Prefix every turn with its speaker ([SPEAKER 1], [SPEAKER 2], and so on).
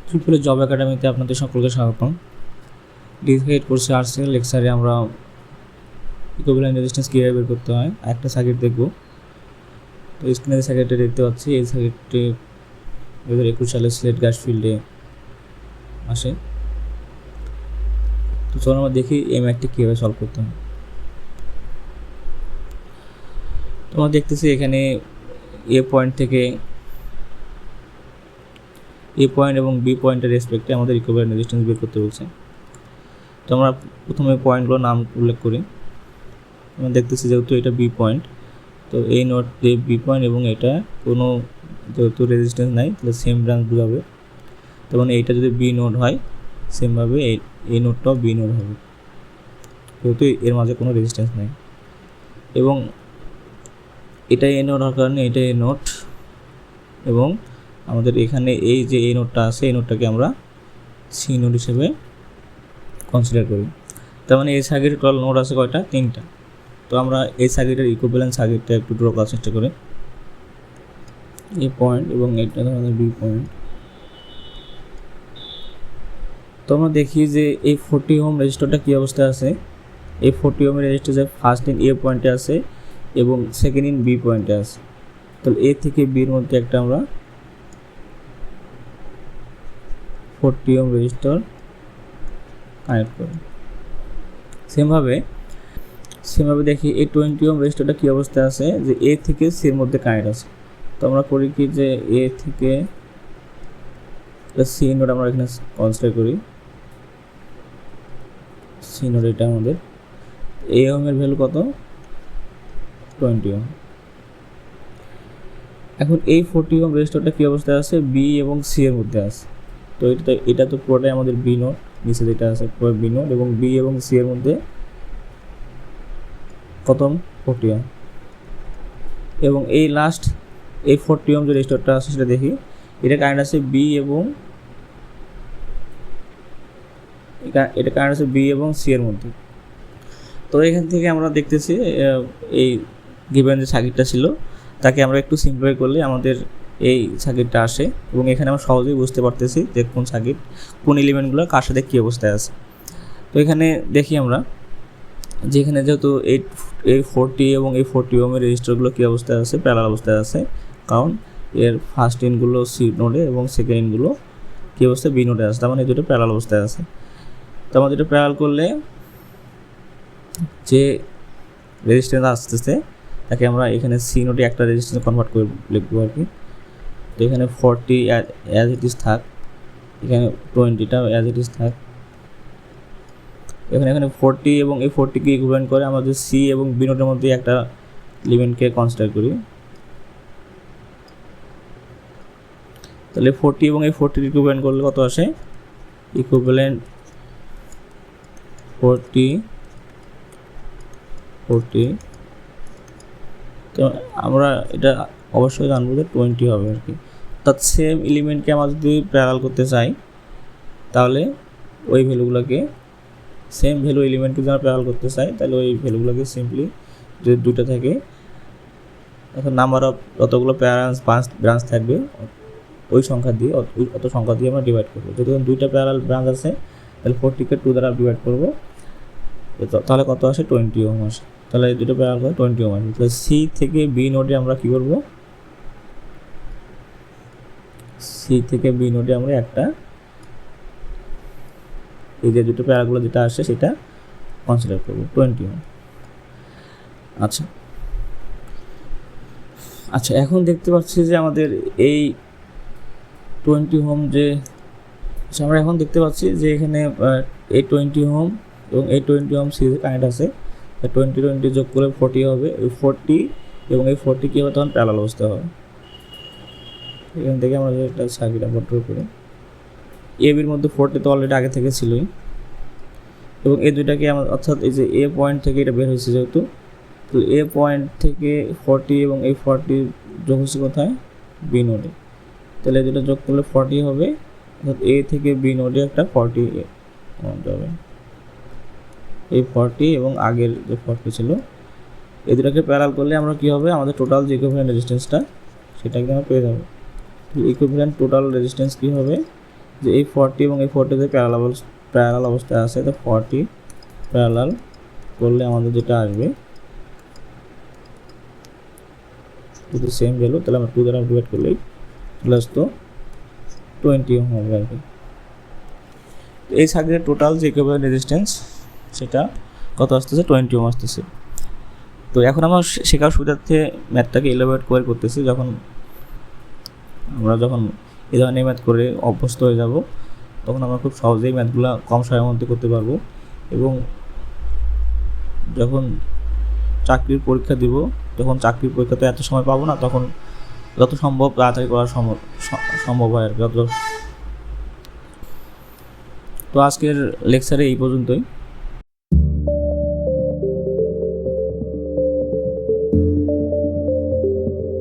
[SPEAKER 1] Triple job একাডেমিতে আপনাদের সকলকে স্বাগতম। ডিসাইড কোর্সে আসছে লেকচারে আমরা ইকুইভ্যালেন্ট রেজিস্ট্যান্স কীভাবে বের করতে হয় একটা সার্কিট দেখব। তো স্ক্রিনে সার্কিটটা দেখতে পাচ্ছি, এই সার্কিটটি 2021 সালে সিলেট গ্যাস ফিল্ডে আসে। তো চলো আমরা দেখি এই ম্যাথটি কীভাবে সলভ করতে হয়। তো আমরা দেখতেছি এখানে এ পয়েন্ট থেকে এ পয়েন্ট এবং বি পয়েন্টের রেসপেক্টে আমাদের ইকুইভ্যালেন্ট রেজিস্ট্যান্স বের করতে বলছে। তো আমরা প্রথমে পয়েন্টগুলোর নাম উল্লেখ করি। আমরা দেখতেছি যেহেতু এটা বি পয়েন্ট, তো এই নোট যে বি পয়েন্ট এবং এটা কোনো যেহেতু রেজিস্ট্যান্স নাই তাহলে সেম ব্রাঞ্চ বোঝাবে। তখন এইটা যদি বি নোড হয় সেমভাবে এই নোটটাও বি নোড হবে, যেহেতু এর মাঝে কোনো রেজিস্ট্যান্স নাই। এবং এটা এ নোট হওয়ার কারণে এটা এ নোট, এবং আমাদের এখানে এই যে এই নোটটা আছে এই নোটটাকে আমরা সি নোট হিসেবে কনসিডার করি। তার মানে এই সার্কিটের টোটাল নোট আছে কয়টা? 3টা। তো আমরা এই সার্কিটের ইকুইভ্যালেন্ট সার্কিটটা একটু ড্র করার চেষ্টা করি। এই পয়েন্ট এবং এটা আমাদের বি পয়েন্ট। তো আমরা দেখি যে এই 40 ওহম রেজিস্টারটা কী অবস্থায় আছে। এই 40 ওহমের রেজিস্টার ফার্স্ট ইন এ পয়েন্টে আছে এবং সেকেন্ড ইন বি পয়েন্টে আছে। তাহলে এ থেকে বির মধ্যে একটা আমরা 40 ওহম রেজিস্টার কানেক্ট করি। সেমভাবে দেখি এই 20 ওহম রেজিস্টারটা কী অবস্থায় আছে, যে এ থেকে সির মধ্যে কানেক্ট আছে। তো আমরা করি কি, যে এ থেকে সি নোড আমরা এখানে কনসিডার করি। সি নোড এটা আমাদের এ ওহমের ভ্যালু কত? 20 ওহম। এখন এই 40 ওহম রেজিস্টারটা কী অবস্থায় আছে? বি এবং সি এর মধ্যে আছে। তো এটা তো পুরোটাই আমাদের বি নোড, নিচে যেটা আছে পুরো বি নোড, এবং বি এবং সি এর মধ্যে কত? 40 ওহম। এবং এই লাস্ট এই 40 ওহম যে রেজিস্টারটা আছে সেটা দেখি, এটা কারেন্ট আছে বি এবং এটা কারেন্ট আছে বি এবং সি এর মধ্যে। তো এখান থেকে আমরা দেখতেছি এই গিভেন যে সার্কিটটা ছিল তাকে আমরা একটু সিম্পলিফাই করলে আমাদের এই সার্কিটটা আসে, এবং এখানে আমরা সহজেই বুঝতে পারতেছি যে কোন সার্কিট কোন এলিমেন্টগুলো কার সাথে কী অবস্থায় আছে। তো এখানে দেখি আমরা যে এখানে যেহেতু এই 40 এবং এই 40 ওহমের রেজিস্টারগুলো কী অবস্থায় আছে? প্যারালাল অবস্থায় আছে, কারণ এর ফার্স্ট ইনগুলো সি নোডে এবং সেকেন্ড ইনগুলো কী অবস্থায়? বি নোডে আছে। তার মানে এই দুটো প্যারালাল অবস্থায় আছে। তো আমাদের এটা প্যারালাল করলে যে রেজিস্ট্যান্স আসতেছে তাকে আমরা এখানে সি নোটে একটা রেজিস্ট্যান্স কনভার্ট করে লিখবো আর কি। তো এখানে 40 অ্যাজ ইট ইজ থাক, এখানে 20টা অ্যাজ ইট ইজ থাক। এখানে 40 এবং এই 40কে ইকুইভ্যালেন্ট করে আমাদের সি এবং বি নোটের মধ্যে একটা এলিমেন্টকে কনসিডার করি। তাহলে 40 এবং এই 40 ইকুইভ্যালেন্ট করলে কত আসে? ইকুইভ্যালেন্ট 40। তো আমরা এটা অবশ্যই জানবো যে 20 হবে আর কি। অর্থাৎ সেম এলিমেন্টকে আমরা যদি প্যারালাল করতে চাই তাহলে ওই ভ্যালুগুলোকে সেম ভ্যালু এলিমেন্টকে যদি আমরা প্যারালাল করতে চাই তাহলে ওই ভ্যালুগুলোকে সিম্পলি যদি দুটো থাকে, এখন নাম্বার অফ যতগুলো ব্রাঞ্চ থাকবে ওই সংখ্যা দিয়ে অত সংখ্যা দিয়ে আমরা ডিভাইড করবো। যদি দুইটা প্যারালাল ব্রাঞ্চ আছে তাহলে 40কে 2 দ্বারা ডিভাইড করবো, তাহলে কত আসে? 20 ওহম আসে। তাহলে দুটো প্যারালাল করে 20 ওহম আসবে। তাহলে সি থেকে বি নোডে আমরা কী করবো? সি থেকে বি নোডে আমরা একটা এই যে দুটো প্যারাগুলো যেটা আসে সেটা কনসিডার করবো 20 ওহম। আচ্ছা এখন দেখতে পাচ্ছি যে আমাদের এই 20 ওহম আমরা এখন দেখতে পাচ্ছি যে এখানে এই 20 ওহম এবং এই 20 ওহম সিরিজে কানেক্ট আছে। 20 যোগ করলে 40 হবে। এই 40 এবং এই 40 কী হবে? তখন প্যারালাল অবস্থা হবে। এখান থেকে আমরা একটা সার্কিট আমরা ড্র করি। এ বির মধ্যে 40 তো অলরেডি আগে থেকে ছিলই, এবং এই দুইটাকে আমরা অর্থাৎ এই যে এ পয়েন্ট থেকে এটা বের হয়েছে যেহেতু, তো এ পয়েন্ট থেকে 40 এবং এই 40 যোগ হচ্ছে কোথায়? বি নোডে। তাহলে যেটা যোগ করলে 40 হবে, অর্থাৎ এ থেকে বি নোডে একটা 40 হবে। এই 40 এবং আগের যে 40 ছিল এই দুটাকে প্যারালাল করলে আমরা কী হবে? আমাদের টোটাল যে ইকুইভ্যালেন্ট রেজিস্ট্যান্সটা সেটাকে আমরা পেয়ে যাবো। ইকুইভ্যালেন্ট টোটাল রেজিস্ট্যান্স কী হবে? যে এই 40 এবং এই 40 প্যারালাল অবস্থায় আছে, তো 40 প্যারালাল করলে আমাদের যেটা আসবে যদি সেম ভ্যালু, তাহলে আমরা 2 দ্বারা ডিভাইড করলেই প্লাস তো 20 ওহম হবে আর কি। এই সার্কিটের টোটাল যে ইকুইভ্যালেন্ট রেজিস্ট্যান্স সেটা কত আসতেছে, 20 ওহম আসতেছে। তো এখন আমরা শেখার সুবিধার্থে ম্যাথটাকে এলাবোরেট করে করতেছি। যখন এই ধরনের ম্যাথ করে অভ্যস্ত হয়ে যাব, তখন আমরা খুব সহজেই ম্যাথগুলো কম সময়ের মধ্যে করতে পারবো, এবং যখন চাকরির পরীক্ষা দিব, তখন চাকরির পরীক্ষাতে এত সময় পাবো না, তখন যত সম্ভব তাড়াতাড়ি করা সম্ভব হয় আর কি। তো আজকের লেকচারে এই পর্যন্তই।